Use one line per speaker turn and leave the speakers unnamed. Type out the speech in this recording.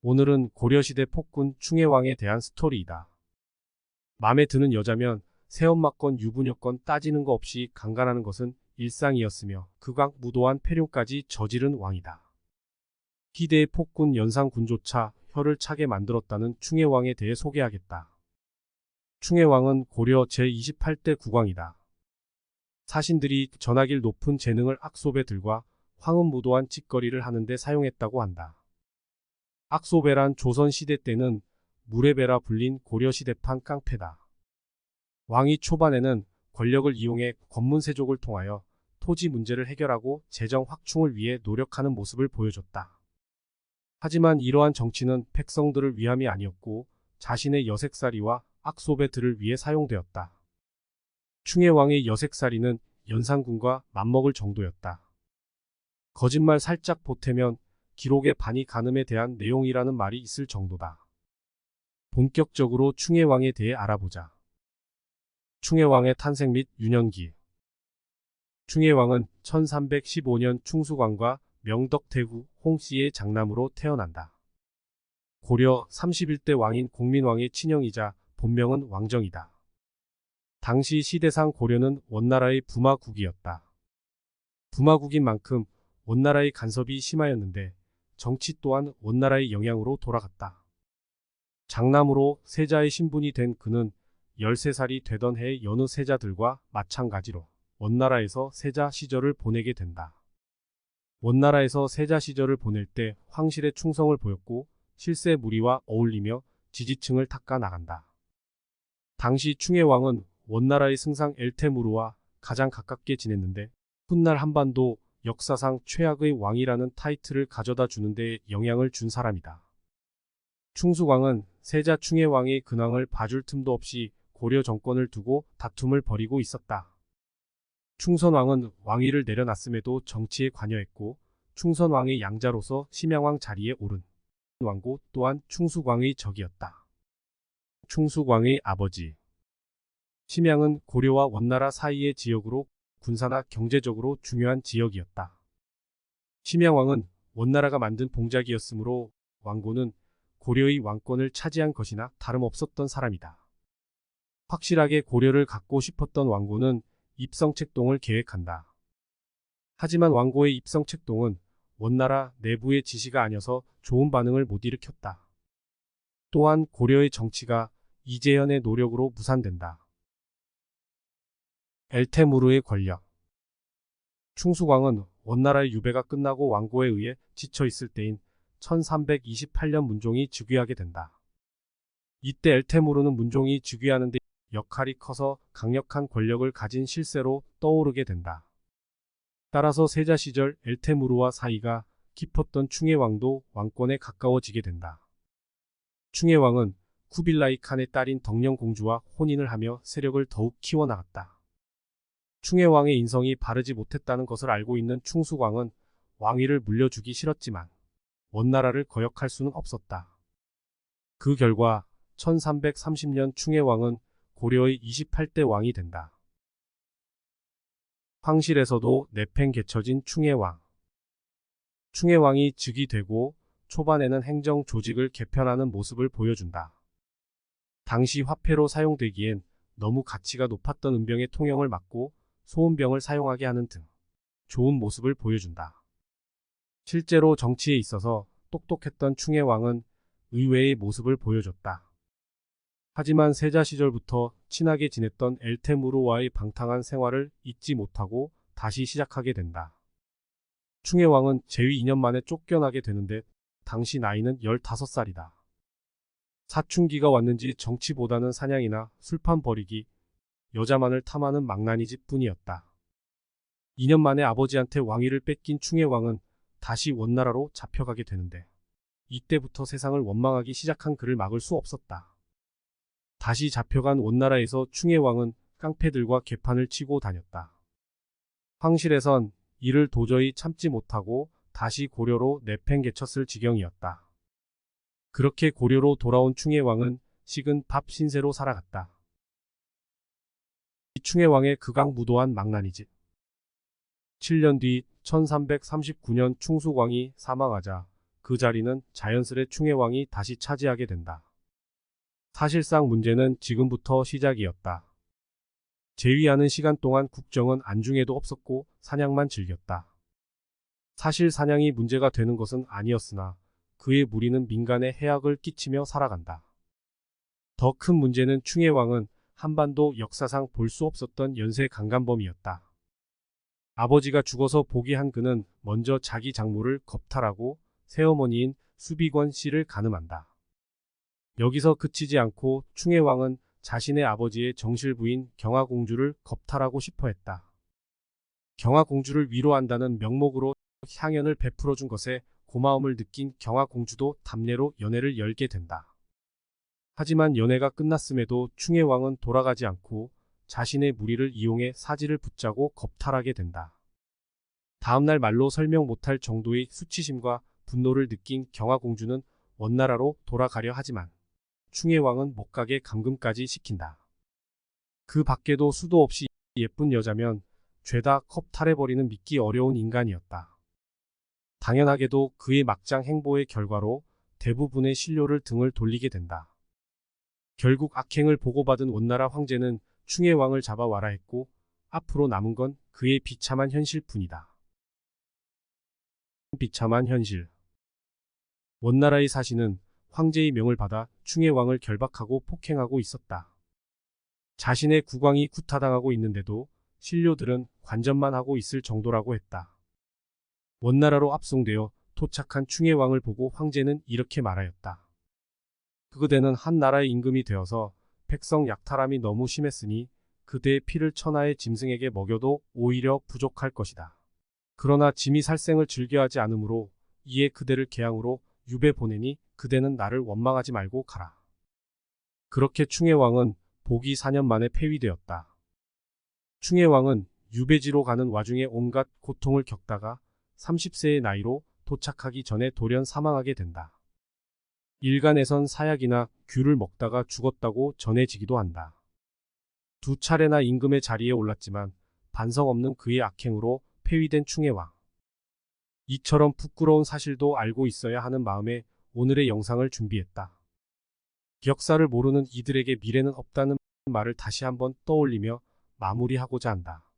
오늘은 고려시대 폭군 충혜왕에 대한 스토리이다. 맘에 드는 여자면 새엄마건 유부녀건 따지는 거 없이 강간하는 것은 일상이었으며 극악무도한 폐륜까지 저지른 왕이다. 희대의 폭군 연산군조차 혀를 차게 만들었다는 충혜왕에 대해 소개하겠다. 충혜왕은 고려 제28대 국왕이다. 사신들이 전하길 높은 재능을 악소배 들과 황음무도한 짓거리를 하는데 사용했다고 한다. 악소배란 조선시대 때는 물의 배라 불린 고려시대판 깡패다. 왕이 초반에는 권력을 이용해 권문세족을 통하여 토지 문제를 해결하고 재정 확충을 위해 노력하는 모습을 보여줬다. 하지만 이러한 정치는 백성들을 위함이 아니었고 자신의 여색살이와 악소배들을 위해 사용되었다. 충혜왕의 여색살이는 연산군과 맞먹을 정도였다. 거짓말 살짝 보태면 기록의 반이 간음에 대한 내용이라는 말이 있을 정도다. 본격적으로 충혜왕에 대해 알아보자. 충혜왕의 탄생 및 유년기. 충혜왕은 1315년 충수광과 명덕대구 홍씨의 장남으로 태어난다. 고려 31대 왕인 공민왕의 친형이자 본명은 왕정이다. 당시 시대상 고려는 원나라의 부마국이었다. 부마국인 만큼 원나라의 간섭이 심하였는데 정치 또한 원나라의 영향으로 돌아갔다. 장남으로 세자의 신분이 된 그는 13살이 되던 해의 여느 세자들과 마찬가지로 원나라에서 세자 시절을 보내게 된다. 원나라에서 세자 시절을 보낼 때 황실의 충성을 보였고 실세 무리와 어울리며 지지층을 닦아 나간다. 당시 충혜왕은 원나라의 승상 엘테무르와 가장 가깝게 지냈는데 훗날 한반도 역사상 최악의 왕이라는 타이틀을 가져다 주는 데 영향을 준 사람이다. 충수광은 세자 충혜왕의 근황을 봐줄 틈도 없이 고려 정권을 두고 다툼을 벌이고 있었다. 충선왕은 왕위를 내려놨음에도 정치에 관여했고 충선왕의 양자로서 심양왕 자리에 오른 왕고 또한 충수광의 적이었다. 충수광의 아버지 심양은 고려와 원나라 사이의 지역으로 군사나 경제적으로 중요한 지역이었다. 심양왕은 원나라가 만든 봉작이었으므로 왕고는 고려의 왕권을 차지한 것이나 다름없었던 사람이다. 확실하게 고려를 갖고 싶었던 왕고는 입성책동을 계획한다. 하지만 왕고의 입성책동은 원나라 내부의 지시가 아니어서 좋은 반응을 못 일으켰다. 또한 고려의 정치가 이재현의 노력으로 무산된다. 엘테무르의 권력. 충수광은 원나라의 유배가 끝나고 왕고에 의해 지쳐있을 때인 1328년 문종이 즉위하게 된다. 이때 엘테무르는 문종이 즉위하는 데 역할이 커서 강력한 권력을 가진 실세로 떠오르게 된다. 따라서 세자 시절 엘테무르와 사이가 깊었던 충혜왕도 왕권에 가까워지게 된다. 충혜왕은 쿠빌라이 칸의 딸인 덕령공주와 혼인을 하며 세력을 더욱 키워나갔다. 충혜왕의 인성이 바르지 못했다는 것을 알고 있는 충수광은 왕위를 물려주기 싫었지만 원나라를 거역할 수는 없었다. 그 결과 1330년 충혜왕은 고려의 28대 왕이 된다. 황실에서도 내팽개쳐진 충혜왕. 충혜왕이 즉위되고 초반에는 행정 조직을 개편하는 모습을 보여준다. 당시 화폐로 사용되기엔 너무 가치가 높았던 은병의 통용을 막고 소은병을 사용하게 하는 등 좋은 모습을 보여준다. 실제로 정치에 있어서 똑똑했던 충혜왕은 의외의 모습을 보여줬다. 하지만 세자 시절부터 친하게 지냈던 엘테무르와의 방탕한 생활을 잊지 못하고 다시 시작하게 된다. 충혜왕은 재위 2년 만에 쫓겨나게 되는데 당시 나이는 15살이다. 사춘기가 왔는지 정치보다는 사냥이나 술판 버리기, 여자만을 탐하는 망나니짓 뿐이었다. 2년 만에 아버지한테 왕위를 뺏긴 충혜왕은 다시 원나라로 잡혀가게 되는데 이때부터 세상을 원망하기 시작한 그를 막을 수 없었다. 다시 잡혀간 원나라에서 충혜왕은 깡패들과 개판을 치고 다녔다. 황실에선 이를 도저히 참지 못하고 다시 고려로 내팽개쳤을 지경이었다. 그렇게 고려로 돌아온 충혜왕은 식은 밥 신세로 살아갔다. 충혜왕의 극악무도한 망나니짓. 7년 뒤 1339년 충수광이 사망하자 그 자리는 자연스레 충해왕이 다시 차지하게 된다. 사실상 문제는 지금부터 시작이었다. 재위하는 시간 동안 국정은 안중에도 없었고 사냥만 즐겼다. 사실 사냥이 문제가 되는 것은 아니었으나 그의 무리는 민간에 해악을 끼치며 살아간다. 더 큰 문제는 충해왕은 한반도 역사상 볼 수 없었던 연쇄 강간범이었다. 아버지가 죽어서 포기한 그는 먼저 자기 장모를 겁탈하고 새어머니인 수비권 씨를 간음한다. 여기서 그치지 않고 충해왕은 자신의 아버지의 정실 부인 경화공주를 겁탈하고 싶어 했다. 경화공주를 위로한다는 명목으로 향연을 베풀어 준 것에 고마움을 느낀 경화공주도 담례로 연애를 열게 된다. 하지만 연애가 끝났음에도 충해왕은 돌아가지 않고 자신의 무리를 이용해 사지를 붙자고 겁탈하게 된다. 다음날 말로 설명 못할 정도의 수치심과 분노를 느낀 경화공주는 원나라로 돌아가려 하지만 충해왕은 못 가게 감금까지 시킨다. 그 밖에도 수도 없이 예쁜 여자면 죄다 겁탈해버리는 믿기 어려운 인간이었다. 당연하게도 그의 막장 행보의 결과로 대부분의 신료를 등을 돌리게 된다. 결국 악행을 보고받은 원나라 황제는 충해왕을 잡아와라 했고 앞으로 남은 건 그의 비참한 현실 뿐이다. 비참한 현실. 원나라의 사신은 황제의 명을 받아 충해왕을 결박하고 폭행하고 있었다. 자신의 국왕이 구타당하고 있는데도 신료들은 관전만 하고 있을 정도라고 했다. 원나라로 압송되어 도착한 충해왕을 보고 황제는 이렇게 말하였다. 그대는 한 나라의 임금이 되어서 백성 약탈함이 너무 심했으니 그대의 피를 천하의 짐승에게 먹여도 오히려 부족할 것이다. 그러나 짐이 살생을 즐겨하지 않으므로 이에 그대를 개항으로 유배 보내니 그대는 나를 원망하지 말고 가라. 그렇게 충해왕은 보기 4년 만에 폐위되었다. 충해왕은 유배지로 가는 와중에 온갖 고통을 겪다가 30세의 나이로 도착하기 전에 돌연 사망하게 된다. 일간에선 사약이나 귤을 먹다가 죽었다고 전해지기도 한다. 2차례나 임금의 자리에 올랐지만 반성 없는 그의 악행으로 폐위된 충해왕. 이처럼 부끄러운 사실도 알고 있어야 하는 마음에 오늘의 영상을 준비했다. 역사를 모르는 이들에게 미래는 없다는 말을 다시 한번 떠올리며 마무리하고자 한다.